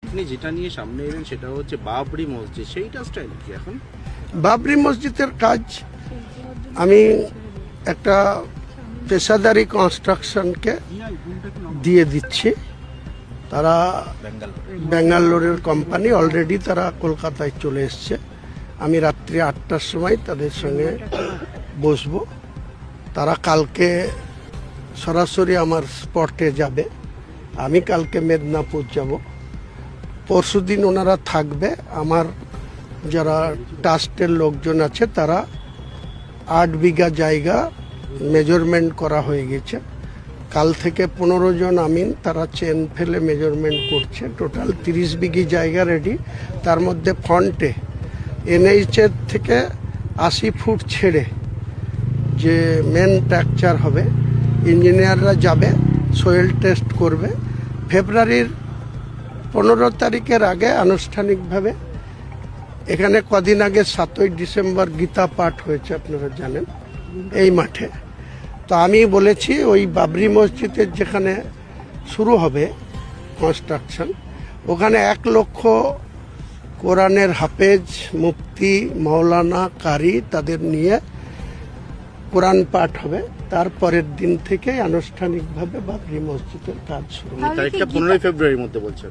আপনি যেটা নিয়ে সামনে এলেন সেটা হচ্ছে বাবরি মসজিদ, সেইটা স্টাইল কি এখন? বাবরি মসজিদের কাজ আমি একটা পেশাদারি কনস্ট্রাকশনকে দিয়ে দিচ্ছি। তারা ব্যাঙ্গালোরের কোম্পানি, অলরেডি তারা কলকাতায় চলে এসছে। আমি রাত্রি 8টার সময় তাদের সঙ্গে বসবো। তারা কালকে সরাসরি আমার স্পটে যাবে, আমি কালকে মেদিনীপুর যাব। পরশুদিন ওনারা থাকবে। আমার যারা ট্রাস্টের লোকজন আছে তারা 8 বিঘা জায়গা মেজারমেন্ট করা হয়ে গেছে। কাল থেকে 15 জন আমিন তারা চেন ফেলে মেজারমেন্ট করছে। টোটাল 30 বিঘি জায়গা রেডি। তার মধ্যে ফ্রন্টে এনএইচের থেকে 80 ফুট ছেড়ে যে মেন স্ট্রাকচার হবে, ইঞ্জিনিয়াররা যাবে, সয়েল টেস্ট করবে। ফেব্রুয়ারির 15 তারিখের আগে আনুষ্ঠানিকভাবে এখানে কদিন আগে 7ই ডিসেম্বর গীতা পাঠ হয়েছে, আপনারা জানেন, এই মাঠে। তো আমি বলেছি ওই বাবরি মসজিদের যেখানে শুরু হবে কনস্ট্রাকশন, ওখানে 1 লক্ষ কোরআনের হাফেজ, মুফতি, মাওলানা, কারি তাদের নিয়ে কোরআন পাঠ হবে। তারপরের দিন থেকে আনুষ্ঠানিকভাবে বাবরি মসজিদের কাজ শুরু হবে। তারিখটা 15ই ফেব্রুয়ারির মধ্যে বলছেন?